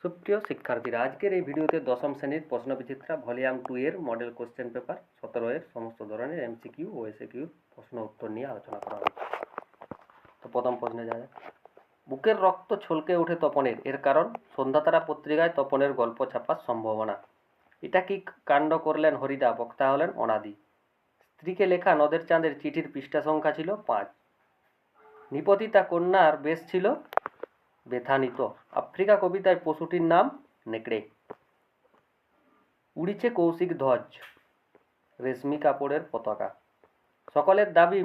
সুপ্রিয় শিক্ষার্থীরা, আজকের এই ভিডিওতে দশম শ্রেণীর প্রশ্নবিচিত্রা ভলিউম 2 এর মডেল কোশ্চেন পেপার 17 এর সমস্ত ধরনের এমসিকিউ ও এসএকিউ প্রশ্ন উত্তর নিয়ে আলোচনা করা হবে। তো প্রথম প্রশ্নে যাওয়া যাক। বুকের রক্ত ছলকে ওঠে তপনের, এর কারণ? সন্ধ্যাতারা পত্রিকায় তপনের গল্প ছাপার সম্ভাবনা। এটা কি কাণ্ড করলেন হরিদা, বক্তা হলেন অনাদি। স্ত্রীকে লেখা নদের চাঁদের চিঠির পৃষ্ঠা সংখ্যা ছিল 5। নিপতিতা কন্যার বেশ ছিল বেথানিত। আফ্রিকা কবিতায় পশুটির নাম নেকড়ে। উড়িছে কৌশিক ধ্বজ, রেশমি কাপড়ের পতাকা। সকলের দাবি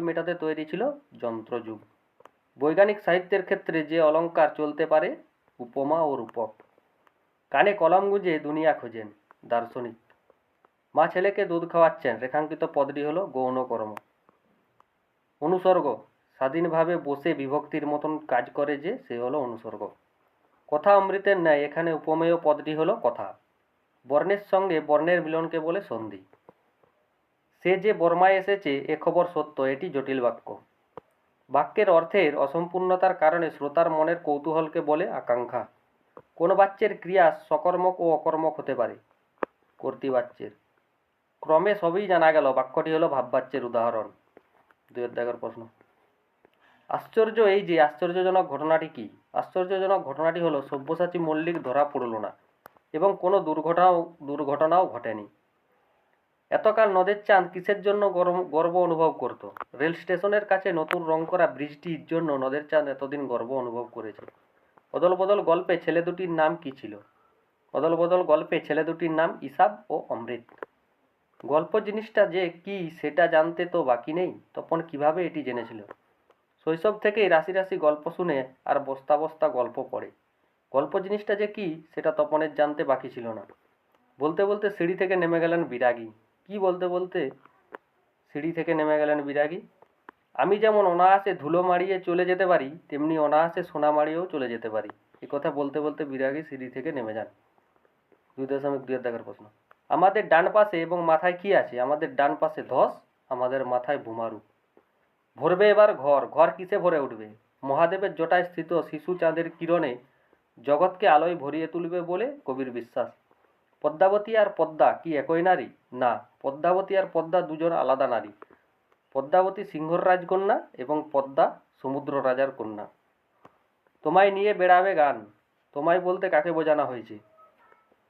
মেটাতে তৈরি ছিল যন্ত্রযুগ। বৈজ্ঞানিক সাহিত্যের ক্ষেত্রে যে অলঙ্কার চলতে পারে, উপমা ও রূপক। কানে কলম গুঁজে দুনিয়া খোঁজেন, দার্শনিক। মা ছেলেকে দুধ খাওয়াচ্ছেন, রেখাঙ্কিত পদটি হলো গৌণকর্ম। অনুসর্গ, স্বাধীনভাবে বসে বিভক্তির মতন কাজ করে যে, সে হলো অনুসর্গ। কথা অমৃতের ন্যায়, এখানে উপমেয় পদটি হলো কথা। বর্ণের সঙ্গে বর্ণের মিলনকে বলে সন্ধি। সে যে বর্মায় এসেছে, এ খবর সত্য, এটি জটিল বাক্য। বাক্যের অর্থের অসম্পূর্ণতার কারণে শ্রোতার মনের কৌতূহলকে বলে আকাঙ্ক্ষা। কোন বাচ্যের ক্রিয়া সকর্মক ও অকর্মক হতে পারে? কর্তৃবাচ্যের। ক্রমে সবই জানা গেল, বাক্যটি হলো ভাববাচ্যের উদাহরণ। 2 দাগের প্রশ্ন। আশ্চর্য এই যে, আশ্চর্যজনক ঘটনাটি কি? আশ্চর্যজনক ঘটনাটি হলো সব্যসাচী মল্লিক ধরা পড়ল না এবং কোনো দুর্ঘটনাও ঘটেনি। এতকাল নদের চাঁদ কিসের জন্য গর্ব অনুভব করত? রেল স্টেশনের কাছে নতুন রং করা ব্রিজটির জন্য নদের চাঁদ এতদিন গর্ব অনুভব করেছে। অদল বদল গল্পে ছেলে দুটির নাম কি ছিল? অদল বদল গল্পে ছেলে দুটির নাম ইসাব ও অমৃত। গল্প জিনিসটা যে কি সেটা জানতে তো বাকি নেই, তপন কিভাবে এটি জেনেছিল? শৈশব থেকেই রাশি রাশি গল্প শুনে আর বস্তা বস্তা গল্প পড়ে। গল্প জিনিসটা যে কি সেটা তপনের জানতে বাকি ছিল না। বলতে বলতে সিঁড়ি থেকে নেমে গেলেন বিরাগী। কি বলতে বলতে সিঁড়ি থেকে নেমে গেলেন বিরাগী? আমি যেমন অনায়াসে ধুলো মারিয়ে চলে যেতে পারি, তেমনি অনায়াসে সোনা মারিয়েও চলে যেতে পারি। এই কথা বলতে বলতে বিরাগী সিঁড়ি থেকে নেমে যান। 2.2 দাগের প্রশ্ন। আমাদের ডান পাশে এবং মাথায় কি আছে? আমাদের ডান পাশে ধস, আমাদের মাথায় ভূমারু। ভরবে এবার ঘর, ঘর কিসে ভরে উঠবে? মহাদেবের জটায় স্থিত শিশু চাঁদের কিরণে জগৎকে আলোয় ভরিয়ে তুলবে বলে কবির বিশ্বাস। পদ্মাবতী আর পদ্মা কি একই নারী? না, পদ্মাবতী আর পদ্মা দুজন আলাদা নারী। পদ্মাবতী সিংহর রাজকন্যা এবং পদ্মা সমুদ্র রাজার কন্যা। তোমায় নিয়ে বেড়াবে গান, তোমায় বলতে কাকে বোঝানো হয়েছে?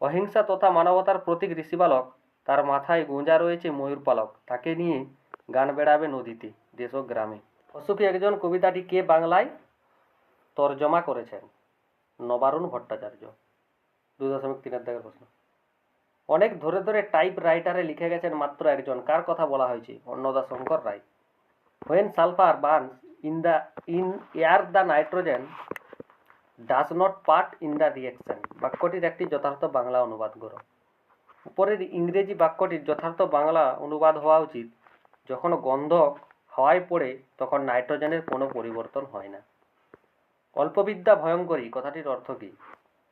অহিংসা তথা মানবতার প্রতীক ঋষিবালক, তার মাথায় গোঁজা রয়েছে ময়ূর পালক, তাকে নিয়ে গান বেড়াবে নদীতে, দেশ ও গ্রামে। অসুখী একজন কবিতাটি কে বাংলায় তর্জমা করেছেন? নবারুণ ভট্টাচার্য। 2.3 দাগের প্রশ্ন। অনেক ধরে ধরে টাইপ রাইটারে লিখে গেছেন মাত্র একজন, কার কথা বলা হয়েছে? অন্নদাশঙ্কর রায়। When sulfur burns in air, the nitrogen does not part in the reaction. বাক্যটির একটি যথার্থ বাংলা অনুবাদ করো। উপরের ইংরেজি বাক্যটির যথার্থ বাংলা অনুবাদ হওয়া উচিত, যখন গন্ধক হাওয়ায় পড়ে তখন নাইট্রোজেনের কোনো পরিবর্তন হয় না। অল্পবিদ্যা ভয়ঙ্করী কথাটির অর্থ কী?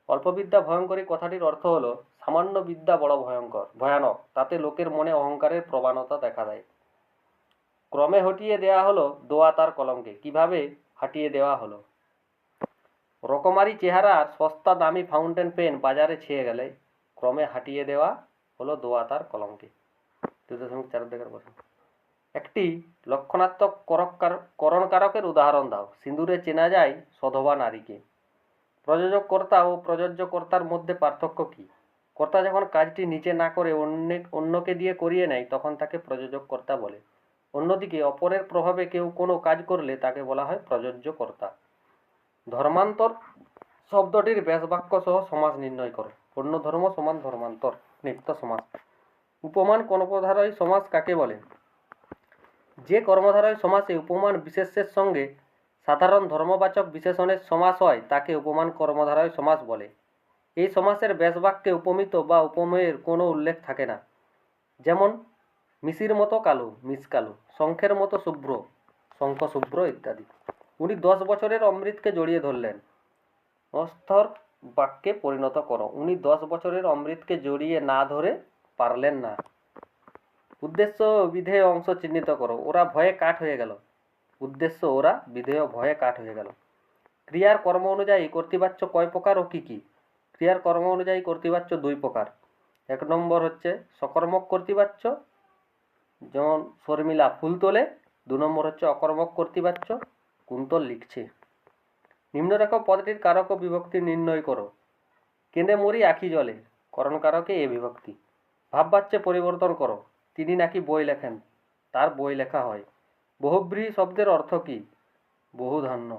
অল্পবিদ্যা ভয়ঙ্করী কথাটির অর্থ হলো সামান্য বিদ্যা বড় ভয়ানক, তাতে লোকের মনে অহংকারের প্রবণতা দেখা দেয়। ক্রমে হটিয়ে দেওয়া হলো দোয়া তার কলমকে। কিভাবে হাঁটিয়ে দেওয়া হলো? রকমারি চেহারার সস্তা দামি ফাউন্টেন পেন বাজারে ছেয়ে গেলে ক্রমে হাঁটিয়ে দেওয়া হলো দোয়া তার কলমকে। 2.4 দাগের প্রশ্ন। একটি লক্ষণাত্মক করণকারকের উদাহরণ দাও। সিঁদুরে চেনা যায় সধবা নারীকে। প্রযোজক কর্তা ও প্রযোজ্য কর্তার মধ্যে পার্থক্য কি? কর্তা যখন কাজটি নিজে না করে অন্যকে দিয়ে করিয়ে নেয়, তখন তাকে প্রযোজক কর্তা বলে। অন্যদিকে অপরের প্রভাবে কেউ কোনো কাজ করলে তাকে বলা হয় প্রযোজ্য কর্তা। ধর্মান্তর শব্দটির ব্যাসবাক্য সহ সমাস নির্ণয় করো। অন্য ধর্ম সমান ধর্মান্তর, নিত্য সমাস। উপমান কর্মধারয় সমাস কাকে বলে? যে কর্মধারয় সমাসে উপমান বিশেষ্যের সঙ্গে সাধারণ ধর্মবাচক বিশেষণের সমাস হয়, তাকে উপমান কর্মধারয় সমাস বলে। এই সমাসের ব্যাসবাক্যে উপমিত বা উপমেয়ের কোনো উল্লেখ থাকে না। যেমন মিশির মতো কালো, মিস কালো। শঙ্খের মতো শুভ্র, শঙ্খ শুভ্র ইত্যাদি। উনি 10 বছরের অমৃতকে জড়িয়ে ধরলেন। অস্থর বাক্যে পরিণত করো। উনি 10 বছরের অমৃতকে জড়িয়ে না ধরে পারলেন না। উদ্দেশ্য বিধেয় অংশ চিহ্নিত করো। ওরা ভয়ে কাঠ হয়ে গেল। উদ্দেশ্য ওরা, বিধেয় ভয়ে কাঠ হয়ে গেল। ক্রিয়ার কর্ম অনুযায়ী কর্তৃবাচ্য কয় প্রকার ও কী কী? ক্রিয়ার কর্ম অনুযায়ী কর্তৃবাচ্য দুই প্রকার। এক নম্বর হচ্ছে সকর্মক কর্তৃবাচ্য, যেমন শর্মিলা ফুল তোলে। দু নম্বর হচ্ছে অকর্মক কর্তৃবাচ্য, কুন্তল লিখছে। নিম্নরেখা পদটির কারক ও বিভক্তি নির্ণয় করো। কেঁদে মরি আখি জলে, করণ কারকে এ বিভক্তি। ভাববাচ্যে পরিবর্তন করো। তিনি নাকি বই লেখেন, তার বই লেখা হয়। বহুব্রীহি শব্দের অর্থ কী? বহুধান্য।